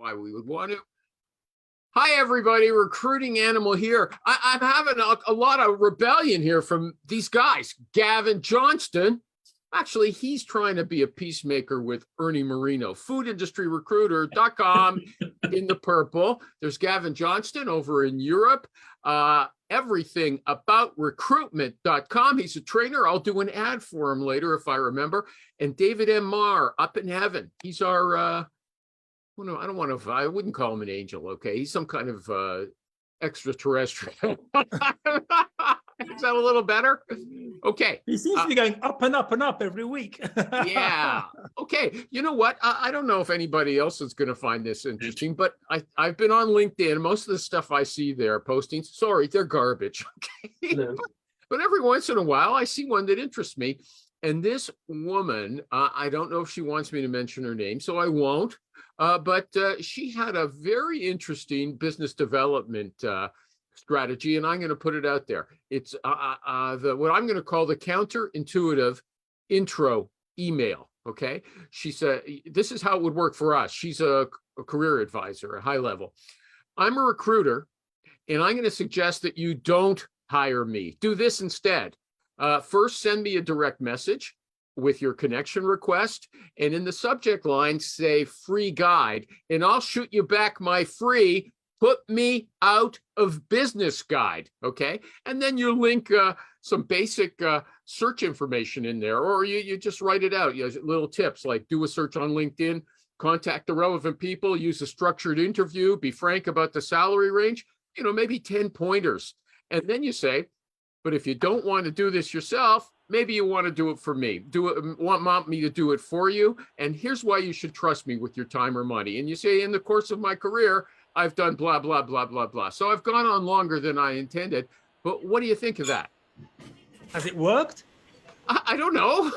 why we would want to. Hi, everybody. Recruiting Animal here. I'm having a lot of rebellion here from these guys. Gavin Johnston. Actually, he's trying to be a peacemaker with Ernie Moreno. Foodindustryrecruiter.com in the purple. There's Gavin Johnston over in Europe. Everythingaboutrecruitment.com. He's a trainer. I'll do an ad for him later if I remember. And David M Marr up in heaven. He's our, I wouldn't call him an angel, okay? He's some kind of extraterrestrial. Is that a little better? Okay. He seems to be going up and up and up every week. Yeah. Okay. You know what? I don't know if anybody else is going to find this interesting, but I've been on LinkedIn. Most of the stuff I see there postings, sorry, they're garbage. Okay. No. But every once in a while, I see one that interests me. And this woman, I don't know if she wants me to mention her name, so I won't. But she had a very interesting business development strategy, and I'm going to put it out there. It's what I'm going to call the counterintuitive intro email. Okay, she said this is how it would work for us. She's a career advisor, a high level. I'm a recruiter, and I'm going to suggest that you don't hire me. Do this instead. First, send me a direct message with your connection request, and in the subject line, say free guide, and I'll shoot you back my free put me out of business guide, okay? And then you link some basic search information in there, or you just write it out. You know, little tips like do a search on LinkedIn, contact the relevant people, use a structured interview, be frank about the salary range, you know, maybe 10 pointers. And then you say, but if you don't want to do this yourself, maybe you want to do it for me. Want me to do it for you. And here's why you should trust me with your time or money. And you say, in the course of my career, I've done blah, blah, blah, blah, blah. So I've gone on longer than I intended. But what do you think of that? Has it worked? I don't know.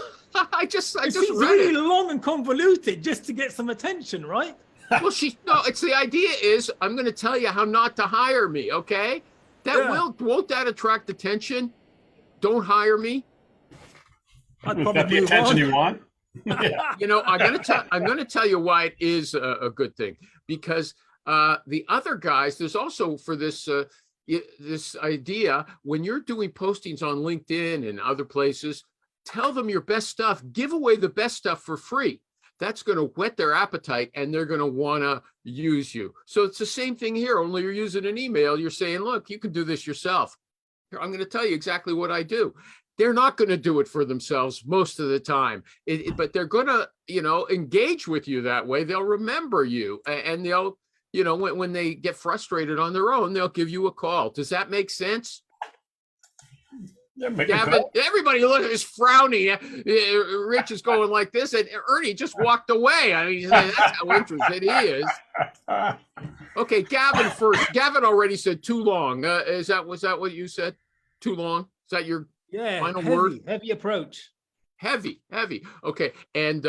I just read really it. Long and convoluted just to get some attention, right? Well, it's the idea is I'm going to tell you how not to hire me. Okay. Won't that attract attention? Don't hire me. I'd Is that the attention you want? Yeah. You know, I'm going to tell you why it is a good thing, because the other guys, there's also for this this idea when you're doing postings on LinkedIn and other places, tell them your best stuff, give away the best stuff for free. That's going to whet their appetite and they're going to want to use you. So it's the same thing here, only you're using an email. You're saying, look, you can do this yourself. Here, I'm going to tell you exactly what I do. They're not going to do it for themselves most of the time, but they're going to, you know, engage with you that way. They'll remember you, and they'll, you know, when they get frustrated on their own, they'll give you a call. Does that make sense? Yeah, Gavin, everybody is frowning. Rich is going like this, and Ernie just walked away. I mean, that's how interested he is. Okay, Gavin first. Gavin already said too long. Was that what you said? Too long? Is that your final word? Heavy approach. Heavy. Okay, and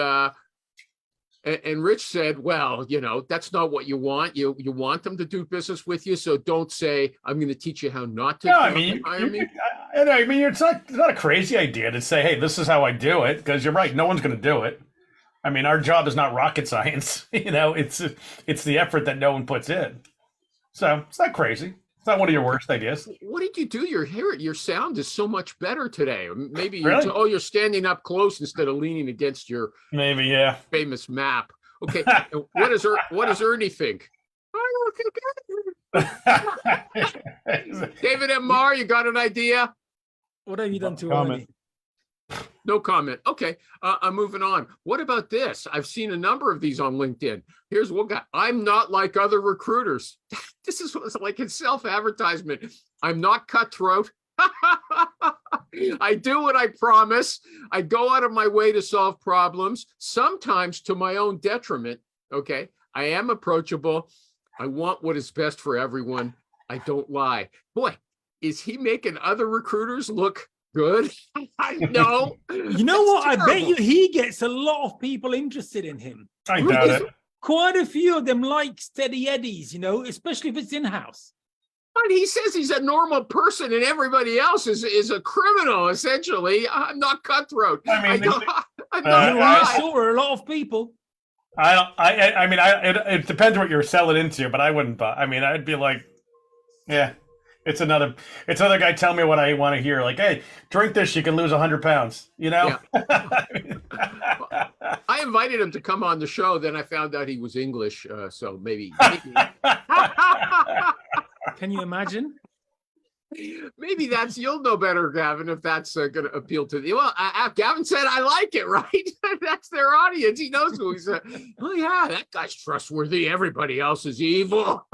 Rich said, well, you know, that's not what you want. You want them to do business with you, so don't say, I'm going to teach you how not to hire me. It's not a crazy idea to say, hey, this is how I do it, because you're right, no one's going to do it. I mean, our job is not rocket science. You know, it's the effort that no one puts in. So it's not crazy. It's not one of your worst ideas. What did you do? Your sound is so much better today. Maybe really? You're standing up close instead of leaning against your famous map. Okay, what does Ernie think? David M Marr, you got an idea? What have you done to Ernie? No comment. Okay, I'm moving on. What about this? I've seen a number of these on LinkedIn. Here's one guy. I'm not like other recruiters. This is like a self-advertisement. I'm not cutthroat. I do what I promise. I go out of my way to solve problems, sometimes to my own detriment. Okay, I am approachable. I want what is best for everyone. I don't lie. Boy, is he making other recruiters look good? I know. You know what? Terrible. I bet you he gets a lot of people interested in him. I doubt it. Quite a few of them like steady eddies, you know, especially if it's in-house. But he says he's a normal person and everybody else is a criminal, essentially. I'm not cutthroat. I'm not sure a lot of people. I don't. I mean, it depends what you're selling into, but I wouldn't buy. I mean, I'd be like, yeah, it's another guy telling me what I want to hear. Like, hey, drink this, you can lose 100 pounds. You know. I invited him to come on the show. Then I found out he was English, so maybe. Can you imagine? Maybe you'll know better, Gavin, if that's going to appeal to the. Well, Gavin said, I like it, right? That's their audience. He knows who he's. Oh, yeah, that guy's trustworthy. Everybody else is evil.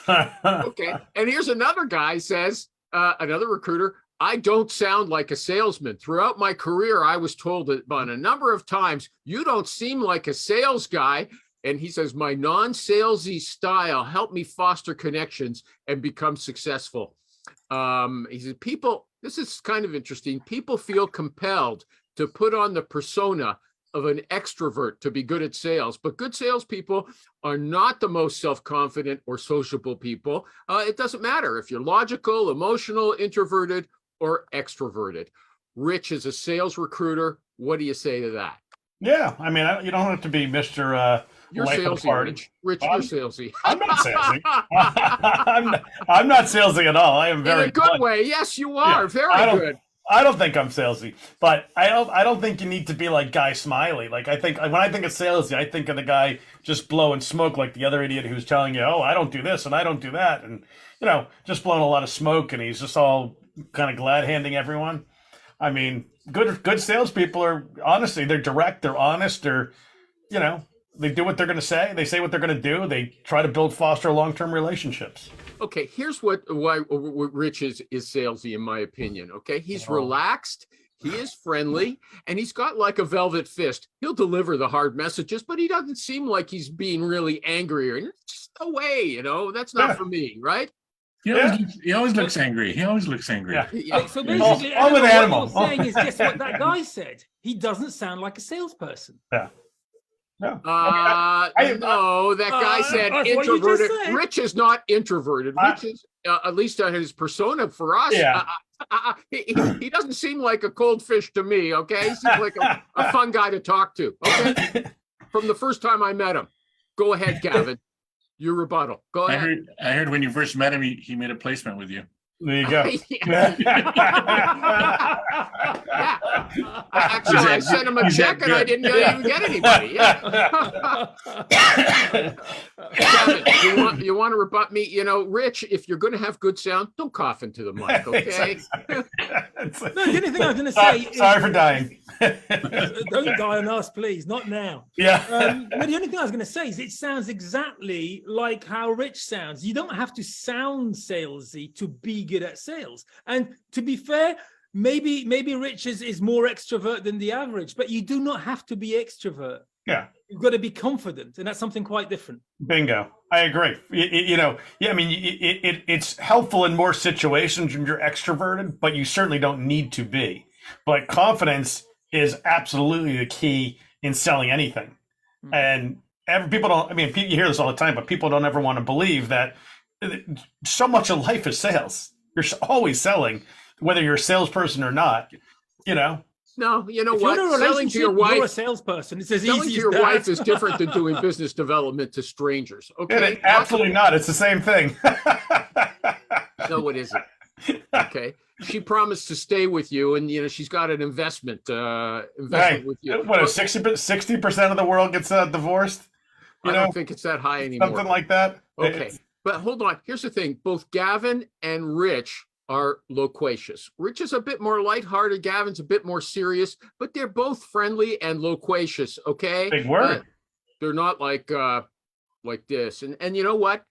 Okay. And here's another guy says, another recruiter, I don't sound like a salesman. Throughout my career, I was told on a number of times, you don't seem like a sales guy. And he says, my non-salesy style helped me foster connections and become successful. He said, this is kind of interesting. People feel compelled to put on the persona of an extrovert to be good at sales, but good salespeople are not the most self-confident or sociable people. It doesn't matter if you're logical, emotional, introverted, or extroverted. Rich is a sales recruiter. What do you say to that? Yeah, I mean, you don't have to be Mr. You're salesy, Rich. Rich, you're salesy. I'm not salesy. I'm not salesy at all. I am very in a good way. Yes, you are. Yeah, very good. I don't think I'm salesy, but I don't think you need to be like Guy Smiley. Like when I think of salesy, I think of the guy just blowing smoke like the other idiot who's telling you, oh, I don't do this and I don't do that, and just blowing a lot of smoke, and he's just all kind of glad handing everyone. I mean, good salespeople are honestly, they're direct, they're honest, they do what they're going to say. They say what they're going to do. They try to foster long-term relationships. Okay, here's why Rich is salesy, in my opinion. Okay, he's relaxed, he is friendly, and he's got like a velvet fist. He'll deliver the hard messages, but he doesn't seem like he's being really angry or just no way. That's not for me, right? He always looks angry. He always looks angry. Yeah. So basically, what you're saying is just what that guy said. He doesn't sound like a salesperson. Yeah. No. No, that guy said introverted. Rich is not introverted. Rich is, at least on his persona for us. Yeah. He doesn't seem like a cold fish to me. Okay, he seems like a fun guy to talk to. Okay, from the first time I met him. Go ahead, Gavin. Your rebuttal. Go ahead. I heard when you first met him, he made a placement with you. There you go. Actually, I sent him a check and I didn't even get anybody. Yeah. Kevin, you want to rebut me? Rich, if you're going to have good sound, don't cough into the mic, okay? No, the only thing I was going to say. Sorry for dying. Don't die on us, please. Not now. Yeah. But the only thing I was going to say is it sounds exactly like how Rich sounds. You don't have to sound salesy to be good at sales. And to be fair, maybe Rich is more extrovert than the average, but you do not have to be extrovert. Yeah. You've got to be confident, and that's something quite different. Bingo. I agree. I mean, it's helpful in more situations when you're extroverted, but you certainly don't need to be. But confidence is absolutely the key in selling anything. Mm-hmm. And people don't, I mean, you hear this all the time, but people don't ever want to believe that so much of life is sales. You're always selling, whether you're a salesperson or not, No, you know if what? You're selling to your wife, you're a salesperson. It's as selling easy to your as that. wife is different than doing business development to strangers. Okay, absolutely not. It's the same thing. No, it isn't. Okay, she promised to stay with you, and she's got an investment with you. What? 60% of the world gets divorced. I don't think it's that high anymore. Something like that. Okay, but hold on. Here's the thing: both Gavin and Rich are loquacious. Rich is a bit more lighthearted. Gavin's a bit more serious, but they're both friendly and loquacious. Okay, big word. They're not like this. And you know what?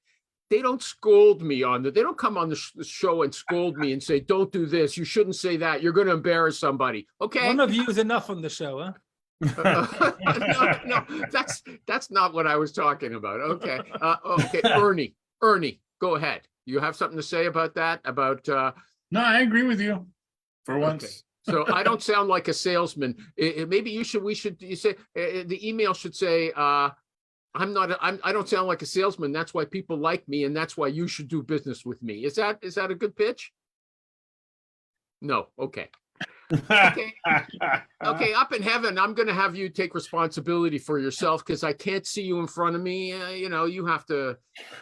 They don't scold me they don't come on the show and scold me and say, "Don't do this. You shouldn't say that. You're going to embarrass somebody." Okay. One of you is enough on the show, huh? No, that's not what I was talking about. Okay. Okay, Ernie, go ahead. You have something to say about that? No, I agree with you for once. Okay. So I don't sound like a salesman. Maybe you say the email should say, I don't sound like a salesman. That's why people like me. And that's why you should do business with me. Is that a good pitch? No. Okay. Okay. Okay, up in heaven, I'm going to have you take responsibility for yourself because I can't see you in front of me. You have to.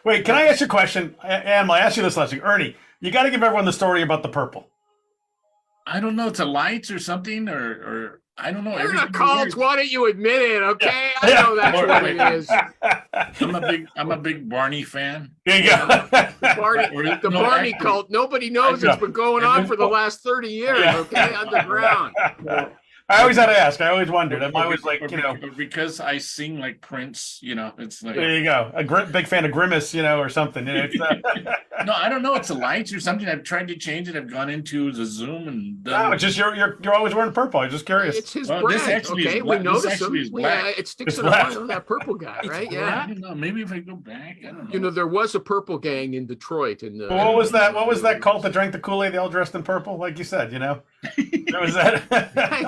Wait, can I ask you a question? And I asked you this last week. Ernie, you got to give everyone the story about the purple. I don't know. It's a lights or something, or I don't know. You're Everything not college. weird. Why don't you admit it? Okay, I Yeah. know that's Or- what it is. I'm a big Barney fan. There you go. The No, Barney actually, cult. Nobody knows I it's been going on for the last 30 years. Yeah. Okay, underground. I always had to ask. I always wondered. I'm always like, or because I sing like Prince, it's like there you go. Big fan of Grimace, or something. It's, no, I don't know. It's a lights or something. I've tried to change it. I've gone into the Zoom and no, done. it's just you're always wearing purple. I'm just curious. It's his Well, this brand. actually is Okay, black. we This notice him. actually is black. It sticks It's in the black. mind of that purple guy, right? I Yeah. don't know. Maybe if I go back, I don't know. There was a purple gang in Detroit. What was that? What was that cult that drank the Kool-Aid? They all dressed in purple, like you said. There was that.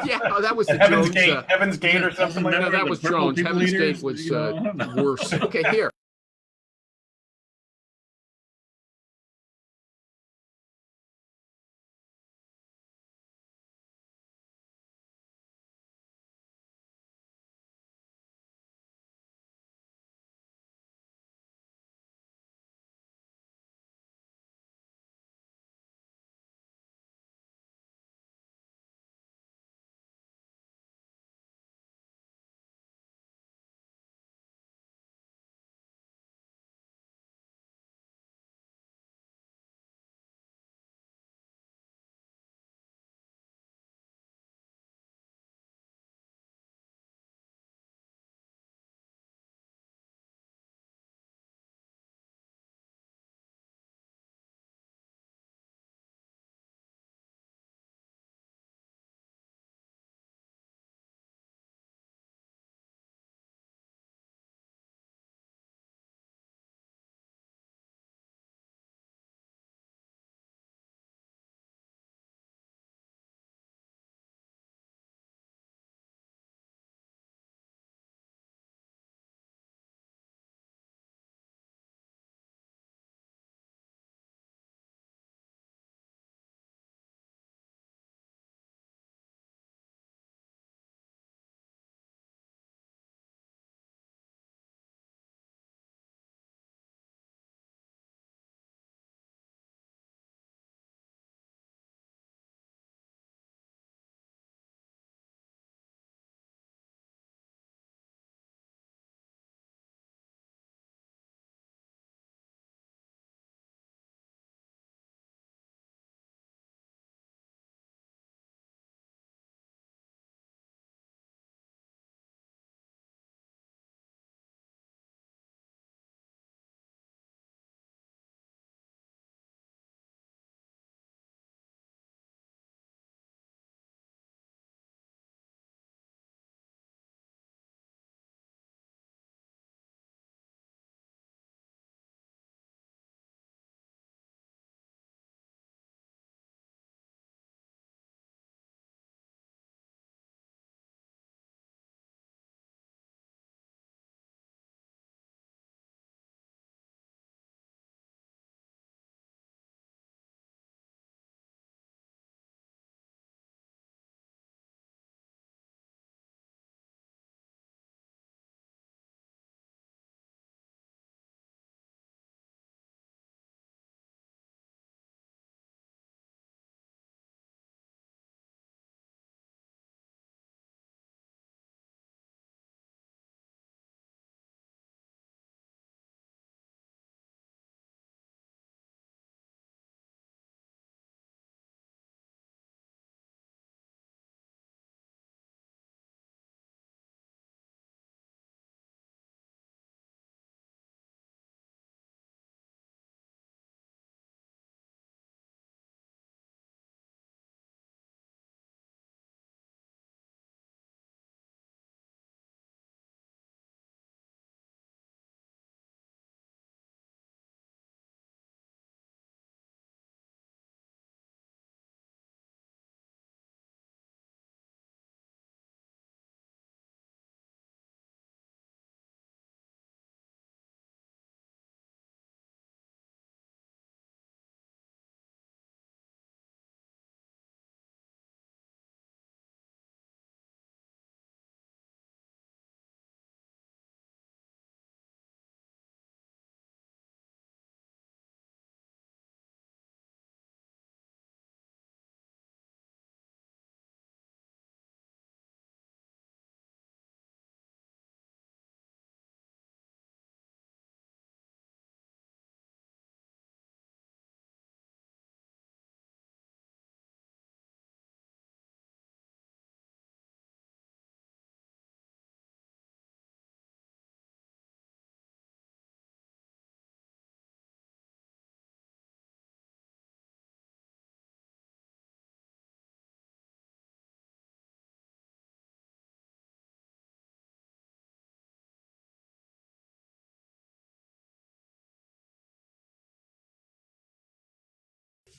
Yeah, that was the Heaven's Jones. Gate. Heaven's Gate or something like No, that. that the was purple Jones. people Heaven's eaters, Gate was I don't know. worse. Okay, here.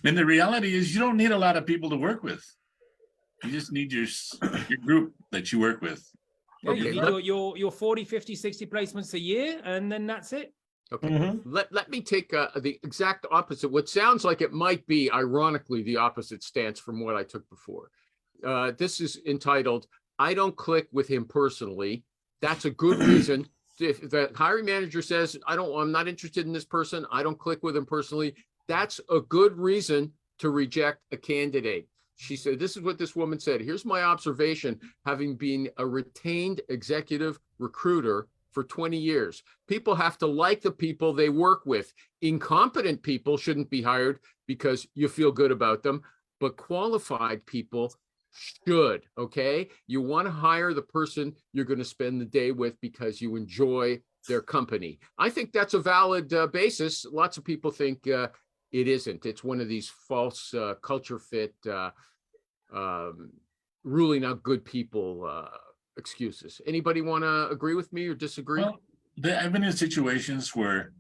And the reality is you don't need a lot of people to work with. You just need your group that you work with. Yeah, you Okay, need your 40, 50, 60 placements a year, and then that's it. Okay, Mhm. let me take the exact opposite. What sounds like it might be, ironically, the opposite stance from what I took before. This is entitled, I don't click with him personally. That's a good reason. If the hiring manager says, I'm not interested in this person, I don't click with him personally, that's a good reason to reject a candidate. She said, this is what this woman said. Here's my observation, having been a retained executive recruiter for 20 years. People have to like the people they work with. Incompetent people shouldn't be hired because you feel good about them, but qualified people should, okay? You want to hire the person you're going to spend the day with because you enjoy their company. I think that's a valid basis. Lots of people think it isn't. It's one of these false culture fit, ruling out good people excuses. Anybody want to agree with me or disagree? Well, I've been in situations where,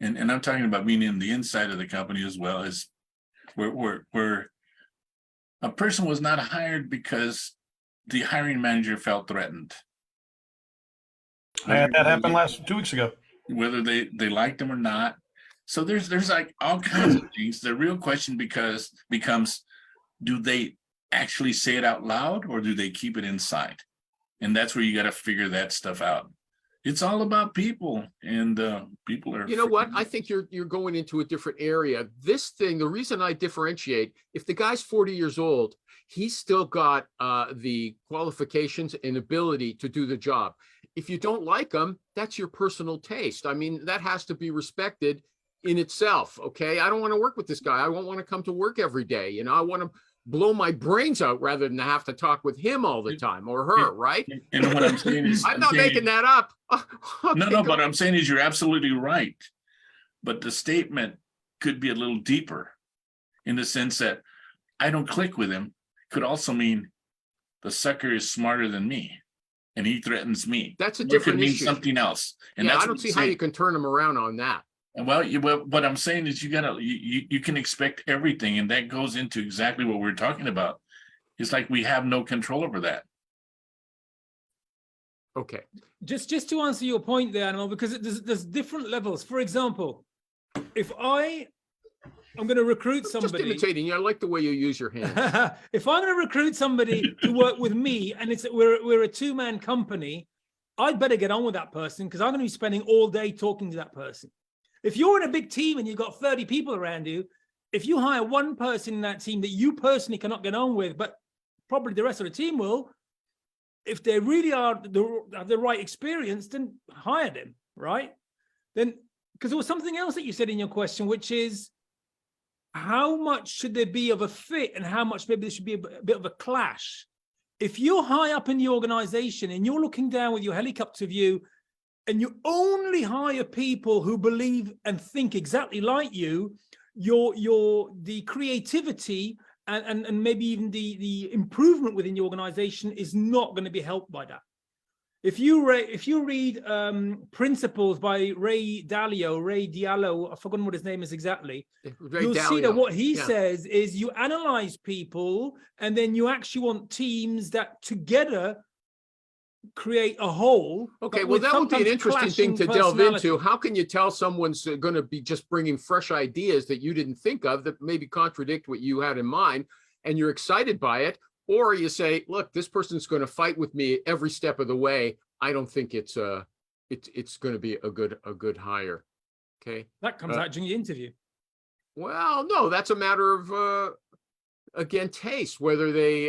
and I'm talking about being in the inside of the company as well, as where a person was not hired because the hiring manager felt threatened. I had that happen 2 weeks ago. Whether they liked them or not. So there's like all kinds of things. The real question becomes, do they actually say it out loud or do they keep it inside? And that's where you got to figure that stuff out. It's all about people, and people are. You know what? I think you're going into a different area. This thing, the reason I differentiate, if the guy's 40 years old, he's still got the qualifications and ability to do the job. If you don't like him, that's your personal taste. I mean, that has to be respected in itself. Okay, I don't want to work with this guy. I won't want to come to work every day. You know, I want to blow my brains out rather than have to talk with him all the time or her, right? And what I'm saying is, I'm not making that up. Okay, no, but I'm saying is you're absolutely right. But the statement could be a little deeper in the sense that I don't click with him could also mean the sucker is smarter than me and he threatens me. That's a Or it different could mean issue. something else. And Yeah, that's I don't see how you can turn him around on that. Well, what I'm saying is you can expect everything, and that goes into exactly what we're talking about. It's like we have no control over that. Okay. Just to answer your point there, Animal, because there's different levels. For example, if I'm going to recruit somebody, Just imitating you. I like the way you use your hands. if I'm going to recruit somebody to work with me, and we're a two-man company, I'd better get on with that person because I'm going to be spending all day talking to that person. If you're in a big team and you've got 30 people around you, if you hire one person in that team that you personally cannot get on with, but probably the rest of the team will, if they really have the right experience, then hire them, right? Then, because there was something else that you said in your question, which is how much should there be of a fit and how much maybe there should be a bit of a clash. If you're high up in the organization and you're looking down with your helicopter view and you only hire people who believe and think exactly like you, the creativity and maybe even the improvement within the organization is not going to be helped by that. If you read Principles by Ray Dalio, I've forgotten what his name is exactly. You'll see that what he says is you analyze people and then you actually want teams that together create a whole. Okay, well, that would be an interesting thing to delve into. How can you tell someone's going to be just bringing fresh ideas that you didn't think of that maybe contradict what you had in mind and you're excited by it? Or you say, look, this person's going to fight with me every step of the way. I don't think it's going to be a good hire. Okay. That comes out during the interview. Well, no, that's a matter of again, taste, whether they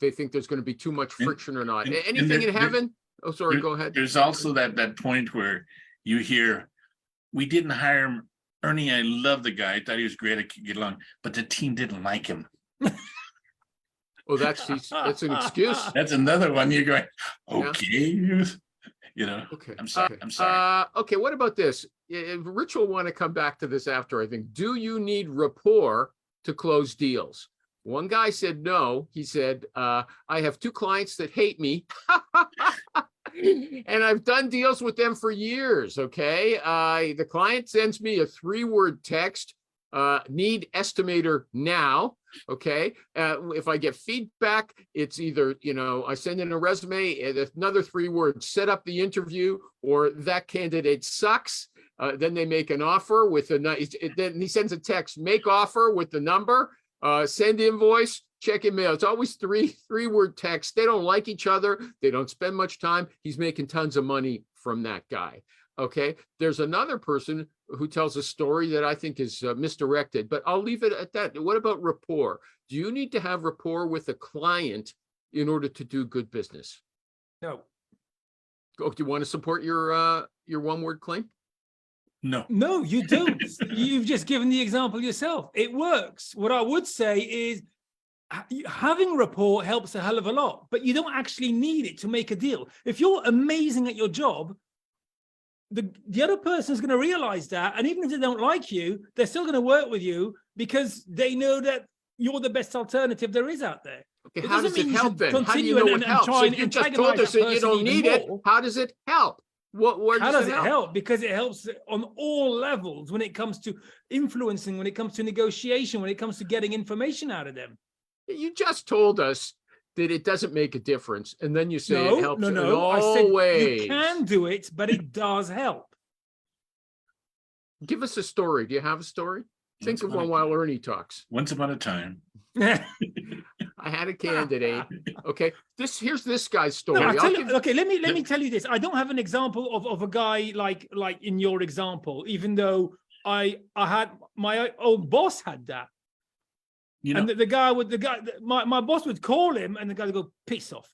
think there's going to be too much friction or not. Anything in heaven? Oh, sorry, go ahead. There's also that point where you hear, we didn't hire him. Ernie, I love the guy. I thought he was great. I could get along, but the team didn't like him. Oh, that's an excuse. That's another one. You're going, okay, you know. Okay. I'm sorry. Okay. What about this? Rich will want to come back to this after, I think. Do you need rapport to close deals? One guy said no. He said, I have 2 clients that hate me. And I've done deals with them for years. Okay. The client sends me a 3-word text. need estimator now. Okay. If I get feedback, it's either, I send in a resume and another 3 words, set up the interview, or that candidate sucks. Then they make an offer with then he sends a text, make offer with the number, send invoice, check in mail. It's always 3-word text. They don't like each other. They don't spend much time. He's making tons of money from that guy. Okay. There's another person who tells a story that I think is misdirected, but I'll leave it at that. What about rapport? Do you need to have rapport with a client in order to do good business? No. Oh, do you want to support your 1-word claim? No. No, you don't. You've just given the example yourself. It works. What I would say is having rapport helps a hell of a lot, but you don't actually need it to make a deal. If you're amazing at your job, the other person is going to realize that, and even if they don't like you, they're still going to work with you because they know that you're the best alternative there is out there. Okay, It how doesn't does it mean you help should then? How do you continue know and it helps? try So and you just antagonize told us that that you person don't even need it. more. How does it help? Where How does it help? help? Because it helps on all levels when it comes to influencing, when it comes to negotiation, when it comes to getting information out of them. You just told us that it doesn't make a difference, and then you say it helps in No. I all said ways. you can do it, but it does help. Give us a story. Do you have a story? Think Once of upon one a- while Ernie talks. Once upon a time. I had a candidate. Okay, here's this guy's story. No, I'll give- okay, let me tell you this. I don't have an example of a guy like in your example, even though I had my old boss had that. You know, And my boss would call him and the guy would go, piss off.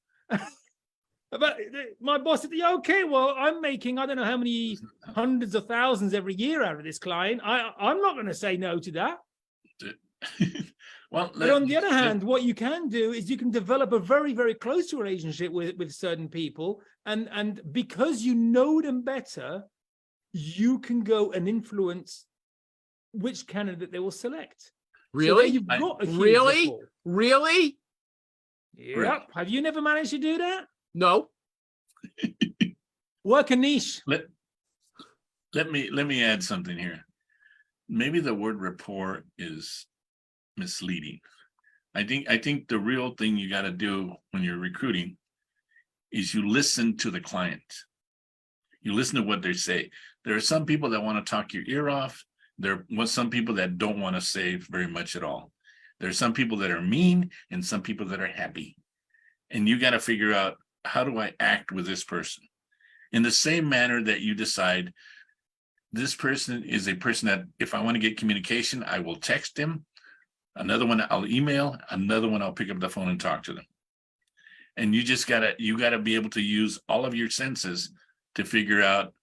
But my boss said, yeah, okay, well, I'm making, I don't know how many hundreds of thousands every year out of this client. I'm not going to say no to that. well, But on the other hand, what you can do is you can develop a very, very close relationship with certain people. And because you know them better, you can go and influence which candidate they will select. Really? So you've got a huge Really? rapport. Really? Yep. Have you never managed to do that? No. Work a niche. let me add something here. Maybe the word rapport is misleading. I think the real thing you got to do when you're recruiting is you listen to the client. You listen to what they say. There are some people that want to talk your ear off. There are some people that don't want to say very much at all. There are some people that are mean and some people that are happy. And you got to figure out, how do I act with this person? In the same manner that you decide this person is a person that if I want to get communication, I will text him. Another one I'll email, another one I'll pick up the phone and talk to them. And you gotta be able to use all of your senses to figure out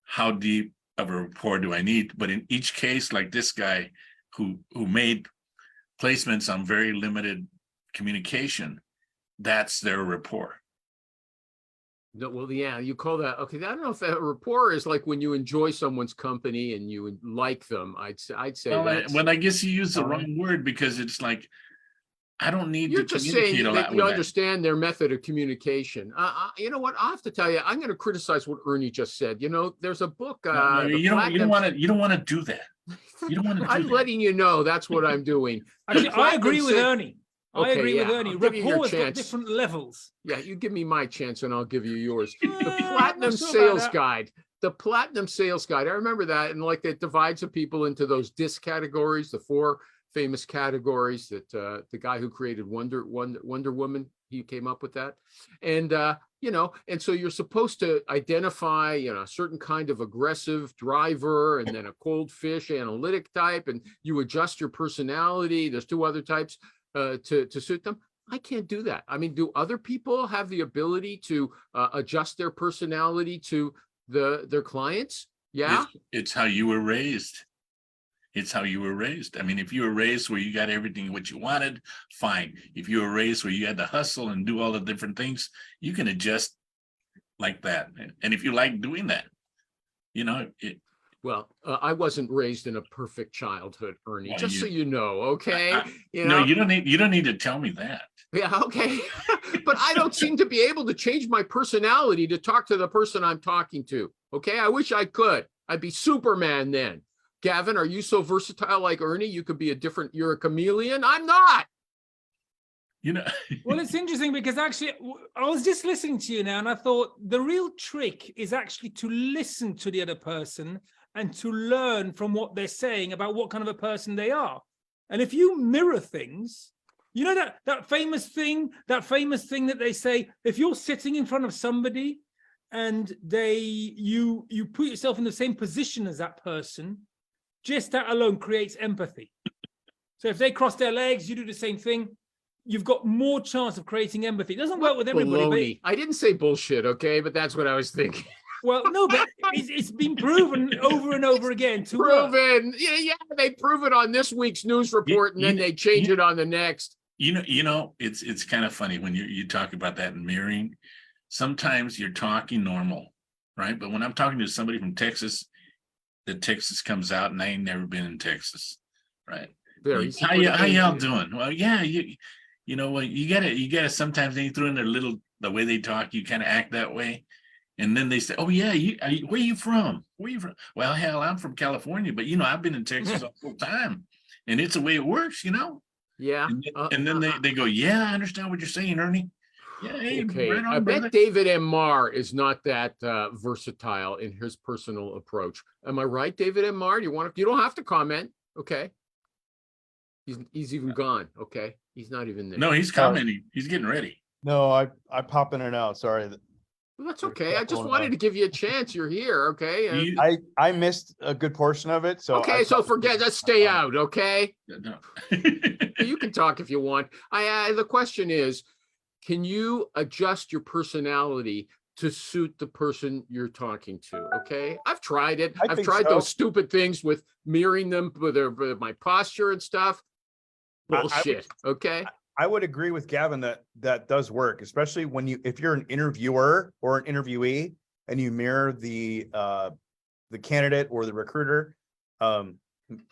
how deep of a rapport do I need. But in each case, like this guy who made placements on very limited communication, that's their rapport. No, well, yeah, you call that okay. I don't know if that rapport is like when you enjoy someone's company and you like them. I'd say Well, that's, I guess you use the wrong word, because it's like, I don't need you're to just communicate saying a lot that you with that. understand their method of communication. You know what? I have to tell you, I'm going to criticize what Ernie just said. There's a book. No, The you don't want to do that. You don't want to do I'm that. letting you know that's what I'm doing. Actually, I Platinum agree with said- Ernie. I Okay, agree with yeah, Ernie. I'll give you your Rapport has got chance. different levels. Yeah, you give me my chance and I'll give you yours. The I'm not Platinum sure about Sales that. Guide. The Platinum Sales Guide. I remember that, and like it divides the people into those disc categories, the 4 famous categories that the guy who created Wonder Woman, he came up with that. And and so you're supposed to identify, a certain kind of aggressive driver, and then a cold fish analytic type, and you adjust your personality. There's 2 other types to suit them. I can't do that. I mean, do other people have the ability to adjust their personality to their clients? Yeah. It's how you were raised. It's how you were raised. I mean, if you were raised where you got everything what you wanted, fine. If you were raised where you had to hustle and do all the different things, you can adjust like that. And if you like doing that, Well, I wasn't raised in a perfect childhood, Ernie, Well, just so you know, okay? no, you don't need to tell me that. Yeah, okay. But I don't seem to be able to change my personality to talk to the person I'm talking to. Okay. I wish I could. I'd be Superman then. Gavin, are you so versatile like Ernie? You could be you're a chameleon. I'm not. You know, Well, it's interesting because actually I was just listening to you now and I thought the real trick is actually to listen to the other person and to learn from what they're saying about what kind of a person they are. And if you mirror things, you know that famous thing that they say, if you're sitting in front of somebody and you put yourself in the same position as that person, just that alone creates empathy. So if they cross their legs, you do the same thing. You've got more chance of creating empathy. It doesn't work with everybody. Baloney. I didn't say bullshit, okay? But that's what I was thinking. Well, no, but it's been proven over and over again to work. Proven. Yeah, they prove it on this week's news report, and then they change it on the next. You know, it's kind of funny when you talk about that in mirroring. Sometimes you're talking normal, right? But when I'm talking to somebody from Texas, the Texas comes out, and I ain't never been in Texas, right? How y'all doing? Well, yeah, you know what, you gotta sometimes they throw in the way they talk, you kind of act that way. And then they say, oh yeah, where you from? Well, hell, I'm from California, but I've been in Texas all the time. And it's the way it works, Yeah. And then they go, yeah, I understand what you're saying, Ernie. Yeah, hey, okay. right on, I brother. bet David M. Marr is not that versatile in his personal approach. Am I right, David M. Marr? You don't have to comment. Okay. He's even gone. Okay. He's not even there. No, he's commenting. He's getting ready. No, I pop in and out. Sorry. Well, that's okay. I just wanted to give you a chance. You're here. Okay. I missed a good portion of it. So okay. So forget. Let's stay out. Okay. No. You can talk if you want. The question is, can you adjust your personality to suit the person you're talking to? Okay. I've tried it. I've tried those stupid things with mirroring them with my posture and stuff. Bullshit. Okay. I would agree with Gavin that does work, especially if you're an interviewer or an interviewee and you mirror the candidate or the recruiter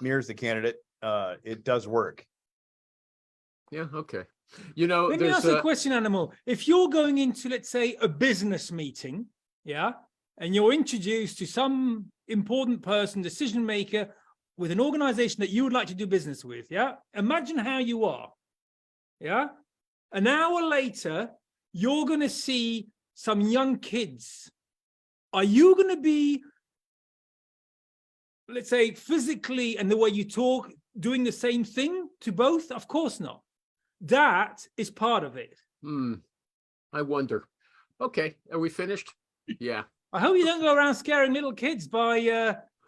mirrors the candidate. It does work. Yeah. Okay. Let me ask you a question, Animal. If you're going into, let's say, a business meeting, yeah, and you're introduced to some important person, decision maker, with an organization that you would like to do business with, yeah? Imagine how you are, yeah? An hour later, you're going to see some young kids. Are you going to be, let's say, physically and the way you talk, doing the same thing to both? Of course not. That is part of it. I wonder. Okay, are we finished? Yeah. I hope you don't go around scaring little kids by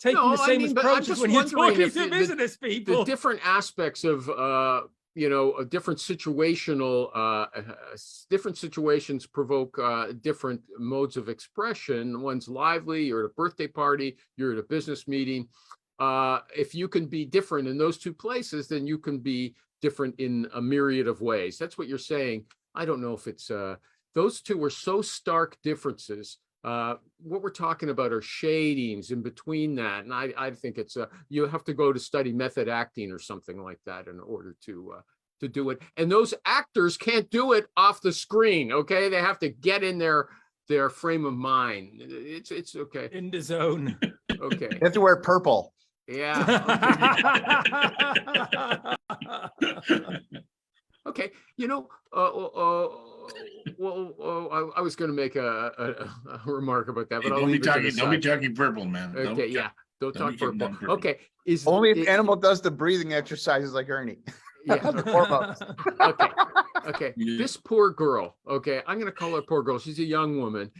taking the same approaches when you're talking to business people. The different aspects of different situations provoke different modes of expression. One's lively, you're at a birthday party, you're at a business meeting. If you can be different in those two places, then you can be different in a myriad of ways. That's what you're saying. I don't know if it's those two are so stark differences. What we're talking about are shadings in between that, and I think it's you have to go to study method acting or something like that in order to do it. And those actors can't do it off the screen. Okay, they have to get in their frame of mind. It's okay. In the zone. Okay. You have to wear purple. Yeah. Okay. I was going to make a remark about that, but Don't be talking purple, man. Okay. Yeah. Don't talk purple. Okay. Only if Animal does the breathing exercises like Ernie. Yeah. Okay. This poor girl. Okay. I'm going to call her poor girl. She's a young woman.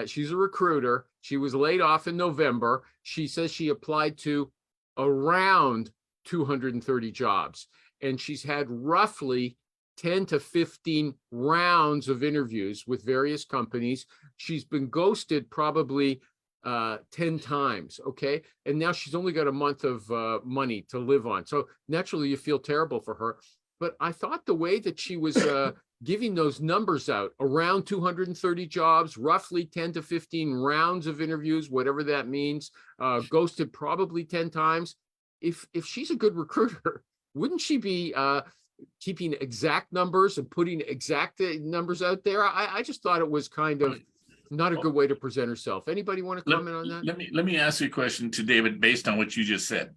She's a recruiter. She was laid off in November. She says she applied to around 230 jobs, and she's had roughly 10 to 15 rounds of interviews with various companies. She's been ghosted probably 10 times. Okay. And now she's only got a month of money to live on. So naturally you feel terrible for her. But I thought the way that she was giving those numbers out, around 230 jobs, roughly 10 to 15 rounds of interviews, whatever that means, ghosted probably 10 times. If she's a good recruiter, wouldn't she be keeping exact numbers and putting exact numbers out there? I just thought it was kind of not a good way to present herself. Anybody want to comment on that? Let me ask you a question to David based on what you just said.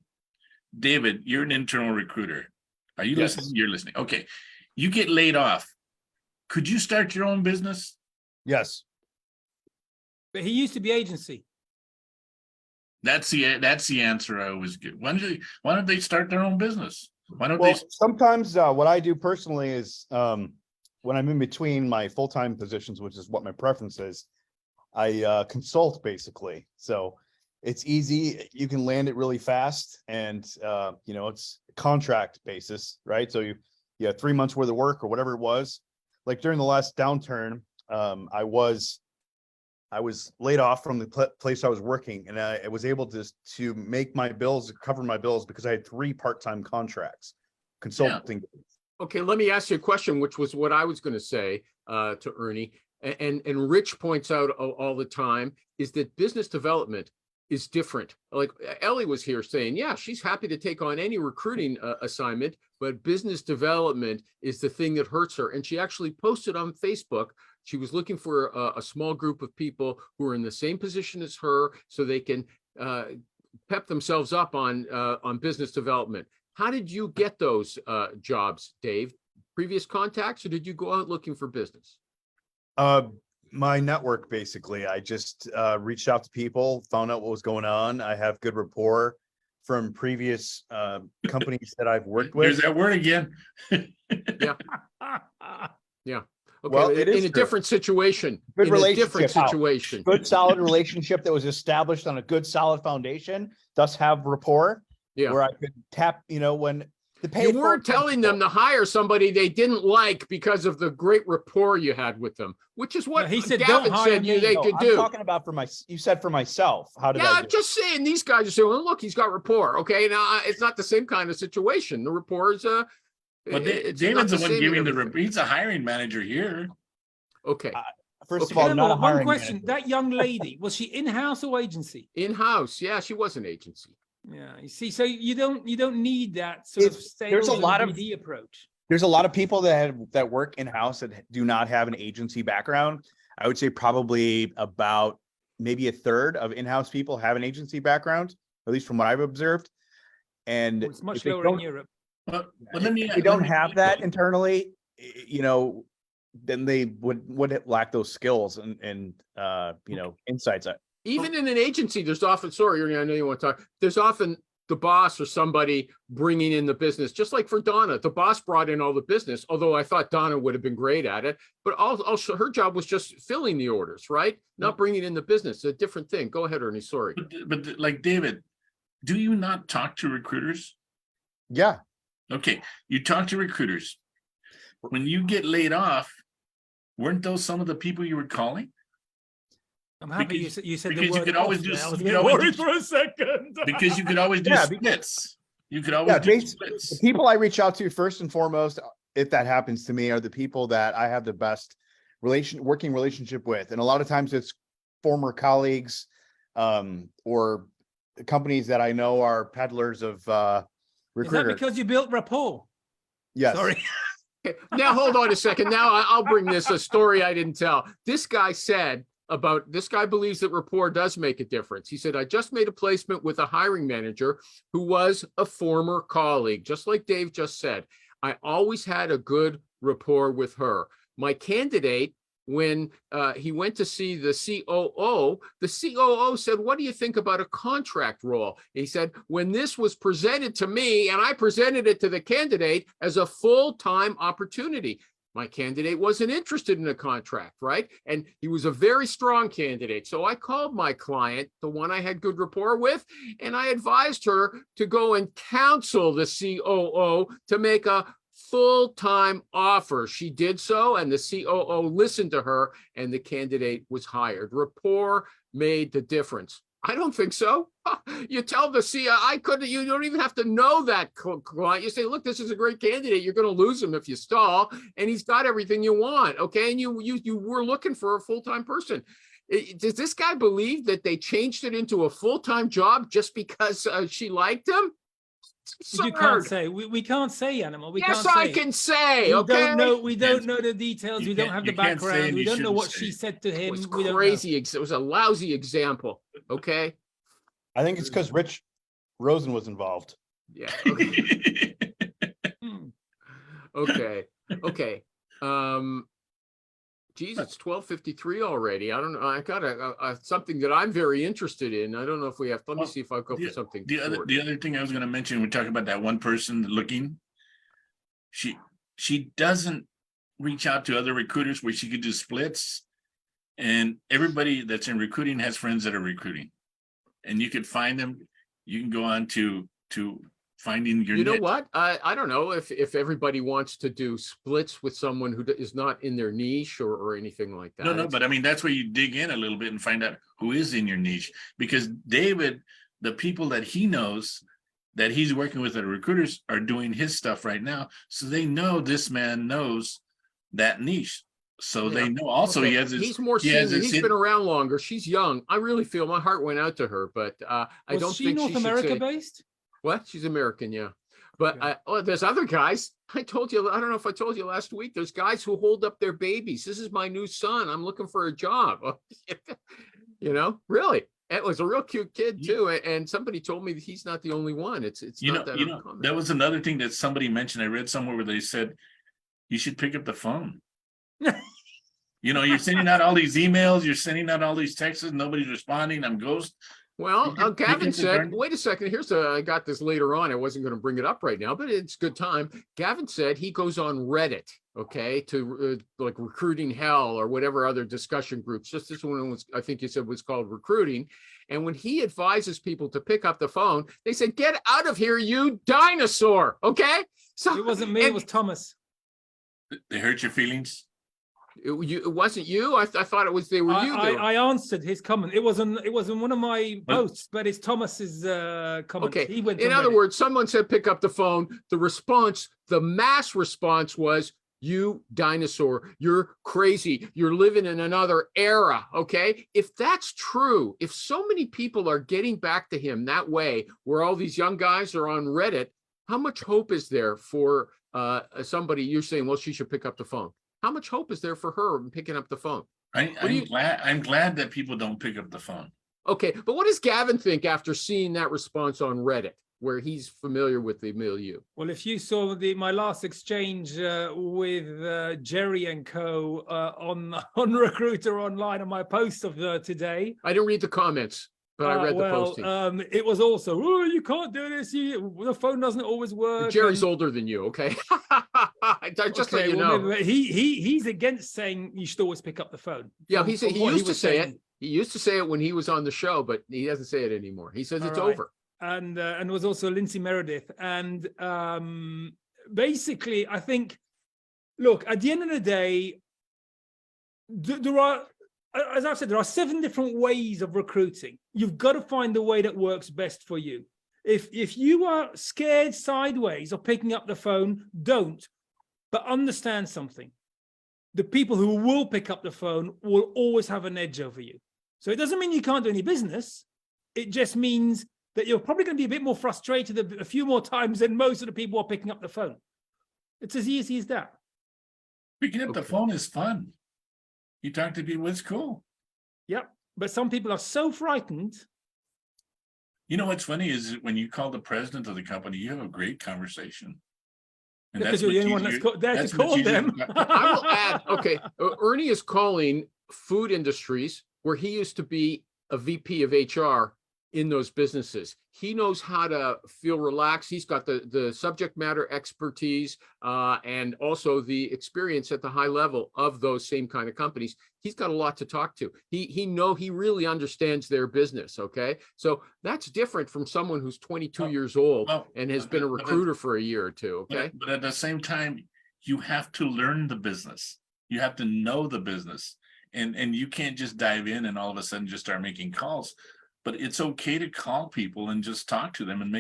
David, you're an internal recruiter. Are you Yes. listening? You're listening. Okay. You get laid off. Could you start your own business? Yes. But he used to be agency. That's the answer I always get. Why don't they start their own business? Why don't Well, they? sometimes what I do personally is when I'm in between my full-time positions, which is what my preference is, I consult basically. So it's easy. You can land it really fast, and you know, it's contract basis, right? So you have 3 months worth of work or whatever it was. Like during the last downturn, I was laid off from the place I was working, and I was able to make my bills, cover my bills, because I had 3 part-time contracts consulting. Okay, let me ask you a question, which was what I was going to say to Ernie. And Rich points out all the time is that business development is different. Like Ellie was here saying, yeah, she's happy to take on any recruiting assignment, but business development is the thing that hurts her. And she actually posted on Facebook. She was looking for a small group of people who are in the same position as her, so they can pep themselves up on business development. How did you get those jobs, Dave? Previous contacts, or did you go out looking for business? My network, basically. I just reached out to people, found out what was going on. I have good rapport from previous companies that I've worked with. There's that word again. Yeah. Okay, Well, it is in a true. different situation. Good in a relationship, different Hal. situation. Good solid relationship that was established on a good solid foundation, thus have rapport. Yeah. Where I could tap, you know, when the pay. You weren't telling them to hire somebody they didn't like because of the great rapport you had with them, which is what No, he said, "Don't Gavin hire said me." they No, could I'm do. talking about for you said for myself. How did Yeah, I I'm do? just saying these guys are saying, well, look, he's got rapport. Okay, now it's not the same kind of situation. The rapport is But it's David's not the one same in giving the. everything. He's a hiring manager here. Okay, First of Okay. all, No, not a one hiring question: manager. that young lady, was she in-house or agency? in-house. Yeah, she was an agency. Yeah, you see, so you don't need that sort of There's sales a lot and of- BD approach. There's a lot of people that work in house that do not have an agency background. I would say probably about maybe a third of in-house people have an agency background, at least from what I've observed. And It's much if they lower in don't- Europe. But let me. if they don't have that internally, you know, then they would lack those skills and you know, insights. Even in an agency, there's often, sorry, Ernie, I know you want to talk. There's often the boss or somebody bringing in the business, just like for Donna. The boss brought in all the business, although I thought Donna would have been great at it. But also her job was just filling the orders, right? Not bringing in the business. A different thing. Go ahead, Ernie. Sorry. But like David, do you not talk to recruiters? Yeah. Okay, you talk to recruiters. When you get laid off, weren't those some of the people you were calling? I'm happy Because- you said the because you word could always off do- there. I was you a could bit always worried do- for a second. Because you could always do Yeah, splits. You could always Yeah, do the splits. people I reach out to first and foremost, if that happens to me, are the people that I have the best working relationship with. And a lot of times it's former colleagues, or companies that I know are peddlers of Is that recruiter. because you built rapport? Yes. Sorry. Now, hold on a second. Now I'll bring this a story I didn't tell. This guy believes that rapport does make a difference. He said, I just made a placement with a hiring manager who was a former colleague, just like Dave just said. I always had a good rapport with her. My candidate, when he went to see the COO said, what do you think about a contract role? He said, when this was presented to me and I presented it to the candidate as a full-time opportunity, my candidate wasn't interested in a contract, right? And he was a very strong candidate. So I called my client, the one I had good rapport with, and I advised her to go and counsel the COO to make a full-time offer. She did so, and the COO listened to her, and the candidate was hired. Rapport made the difference. I don't think so. You tell the COO, you don't even have to know that client. You say, look, this is a great candidate. You're going to lose him if you stall, and he's got everything you want. Okay. And you were looking for a full-time person. Does this guy believe that they changed it into a full-time job just because she liked him? You can't say. We can't say, Animal. We Yes, can't I say. can say. We Okay. don't know. We don't know the details. You We don't can't- have the you can't say background. and We you don't know shouldn't what say. she said to It him. was We don't know. crazy. It was a lousy example. Okay. I think it's because Rosen was involved. Yeah. Okay. Okay. Geez, it's 12:53 already. I don't know. I got something that I'm very interested in. I don't know if we have. Let me see if I'll go for something. The other thing I was going to mention, we talk about that one person looking. She doesn't reach out to other recruiters where she could do splits, and everybody that's in recruiting has friends that are recruiting, and you could find them. You can go on to finding your. You know what? I don't know if everybody wants to do splits with someone who is not in their niche or anything like that. No, but I mean that's where you dig in a little bit and find out who is in your niche, because David, the people that he knows that he's working with, the recruiters are doing his stuff right now, so they know this man knows that niche, so they know. Also, okay. he has. He's more senior. He's been around longer. She's young. I really feel my heart went out to her, but I don't think North America based. What? She's American, yeah. But there's other guys. I told you. I don't know if I told you last week. There's guys who hold up their babies. This is my new son. I'm looking for a job. You know, really. It was a real cute kid too, and somebody told me that he's not the only one. It's not that uncommon. That was another thing that somebody mentioned. I read somewhere where they said you should pick up the phone. You know, you're sending out all these emails, you're sending out all these texts, nobody's responding. I'm ghost. Well, Gavin said, wait a second. I got this later on. I wasn't going to bring it up right now, but it's good time. Gavin said he goes on Reddit, okay, to like Recruiting Hell or whatever other discussion groups. Just this one was, I think you said, was called Recruiting. And when he advises people to pick up the phone, they said, "Get out of here, you dinosaur." Okay. So it wasn't me, it was Thomas. They hurt your feelings? It wasn't you. I thought it was they were you. I answered his comment. It wasn't one of my posts, but it's Thomas's comment. Okay. In other words, someone said pick up the phone. The mass response was, "You dinosaur, you're crazy. You're living in another era." Okay. If that's true, if so many people are getting back to him that way, where all these young guys are on Reddit, how much hope is there for somebody? You're saying, well, she should pick up the phone. How much hope is there for her in picking up the phone? I'm glad that people don't pick up the phone. Okay, but what does Gavin think after seeing that response on Reddit, where he's familiar with the milieu? Well, if you saw my last exchange with Jerry and Co. on Recruiter Online on my post of today. I didn't read the comments, but I read the posting. It was also, "Oh, you can't do this. The phone doesn't always work." Jerry's older than you, okay? Just so you know. He's against saying you should always pick up the phone. Yeah, he used to say it. He used to say it when he was on the show, but he doesn't say it anymore. He says it's over. And was also Lindsay Meredith. And basically, I think, look, at the end of the day, there are, as I've said, there are 7 different ways of recruiting. You've got to find the way that works best for you. If you are scared sideways of picking up the phone, don't. But understand something. The people who will pick up the phone will always have an edge over you. So it doesn't mean you can't do any business. It just means that you're probably going to be a bit more frustrated a few more times than most of the people who are picking up the phone. It's as easy as that. Picking up the phone is fun. You talk to people, it's cool. Yep. But some people are so frightened. You know what's funny is when you call the president of the company, you have a great conversation. And because you're the only one that's there to call them. I will add, okay, Ernie is calling food industries where he used to be a VP of HR in those businesses. He knows how to feel relaxed. He's got the subject matter expertise and also the experience at the high level of those same kind of companies. He's got a lot to talk to. He really understands their business. Okay, so that's different from someone who's 22 years old and has been a recruiter for a year or two. Okay, but at the same time, you have to learn the business. You have to know the business, and you can't just dive in and all of a sudden just start making calls. But it's okay to call people and just talk to them and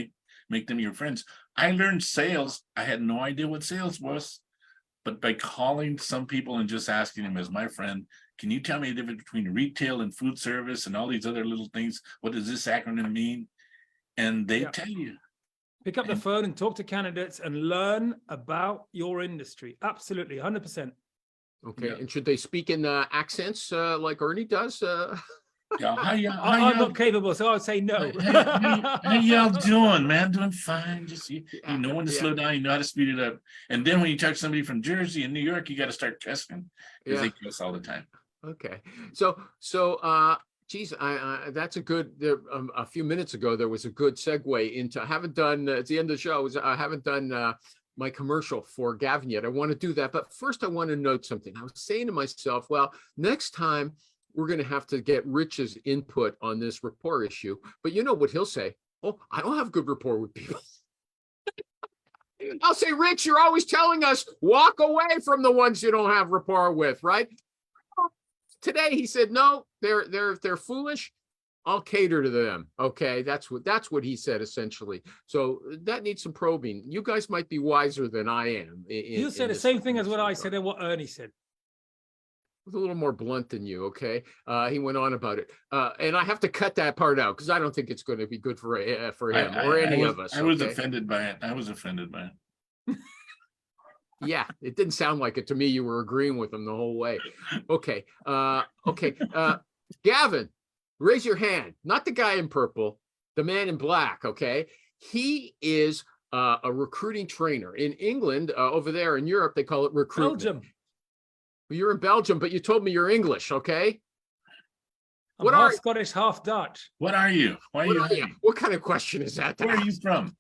make them your friends. I learned sales. I had no idea what sales was, but by calling some people and just asking them as my friend, can you tell me the difference between retail and food service and all these other little things? What does this acronym mean? And they tell you. Pick up the phone and talk to candidates and learn about your industry. Absolutely, 100%. Okay, and should they speak in accents like Ernie does? Y'all, how y'all, how I'm y'all, not capable, so I would say no. how y'all doing, man? Doing fine. Just you know when to Yeah. slow down, you know how to speed it up. And then when you talk to somebody from Jersey and New York, you got to start cussing because Yeah. they cuss all the time. Okay. Geez, that's a good, a few minutes ago, there was a good segue into, I haven't done, at the end of the show, I haven't done my commercial for Gavin yet. I want to do that. But first I want to note something. I was saying to myself, well, next time we're going to have to get Rich's input on this rapport issue. But you know what he'll say? Oh, I don't have good rapport with people. I'll say, Rich, you're always telling us walk away from the ones you don't have rapport with, right? Today he said, no, they're foolish. I'll cater to them. Okay, that's what he said essentially. So that needs some probing. You guys might be wiser than I am. You said the same thing as what I said and what Ernie said. Was a little more blunt than you. Okay, he went on about it, and I have to cut that part out because I don't think it's going to be good for him or any of us. I was okay? offended by it. I was offended by it. Yeah, it didn't sound like it to me. You were agreeing with him the whole way. Okay. Gavin, raise your hand. Not the guy in purple, the man in black. Okay. He is a recruiting trainer in England. Over there in Europe, they call it recruitment. Belgium. You're in Belgium, but you told me you're English. Okay. I'm What half are Scottish, half Dutch. What are you? Why are what you are you? hiding? What kind of question is that? Where are you from?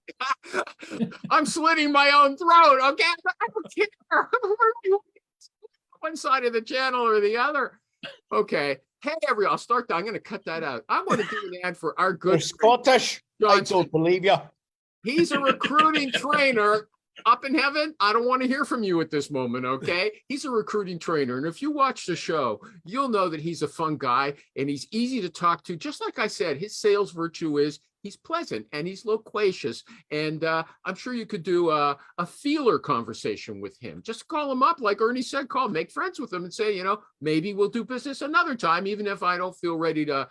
I'm slitting my own throat. Okay. I don't care. One side of the channel or the other. Okay. Hey, I'll start. I'm going to cut that out. I want to do an ad for our You're good Scottish. I Johnston. don't believe you. He's a recruiting trainer up in heaven. I don't want to hear from you at this moment. Okay. He's a recruiting trainer. And if you watch the show, you'll know that he's a fun guy and he's easy to talk to. Just like I said, his sales virtue is he's pleasant and he's loquacious. And I'm sure you could do a feeler conversation with him. Just call him up. Like Ernie said, make friends with him and say, maybe we'll do business another time, even if I don't feel ready to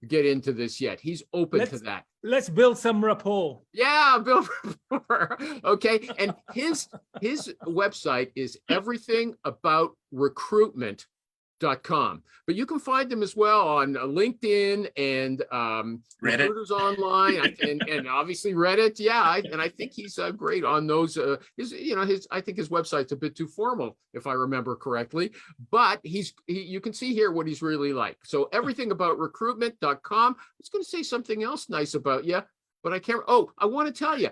get into this yet. He's open to that. Let's build some rapport. Yeah, Bill. Okay. And his website is everythingaboutrecruitment.com. But you can find him as well on LinkedIn and Reddit. Recruiters Online and obviously Reddit. Yeah, I think he's great on those. I think his website's a bit too formal, if I remember correctly. But you can see here what he's really like. So everythingaboutrecruitment.com. I was going to say something else nice about you, but I can't. Oh, I want to tell you,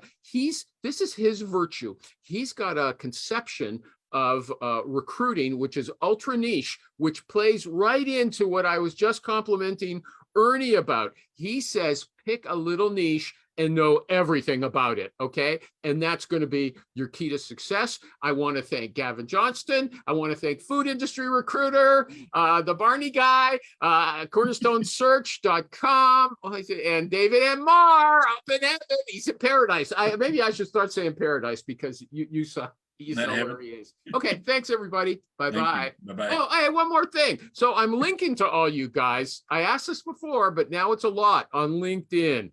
this is his virtue. He's got a conception of recruiting, which is ultra niche, which plays right into what I was just complimenting Ernie about. He says, pick a little niche and know everything about it. Okay. And that's going to be your key to success. I want to thank Gavin Johnston. I want to thank Food Industry Recruiter, the Barney guy, cornerstonesearch.com, and David M Marr up in heaven. He's in paradise. Maybe I should start saying paradise because you saw. You know where he is. Okay, thanks everybody. Bye-bye. Bye-bye. Oh, hey, one more thing. So I'm linking to all you guys. I asked this before, but now it's a lot on LinkedIn.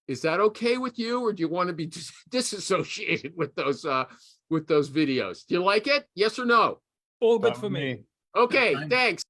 Is that okay with you, or do you want to be disassociated with those videos? Do you like it? Yes or no? All good for me. Okay, thanks.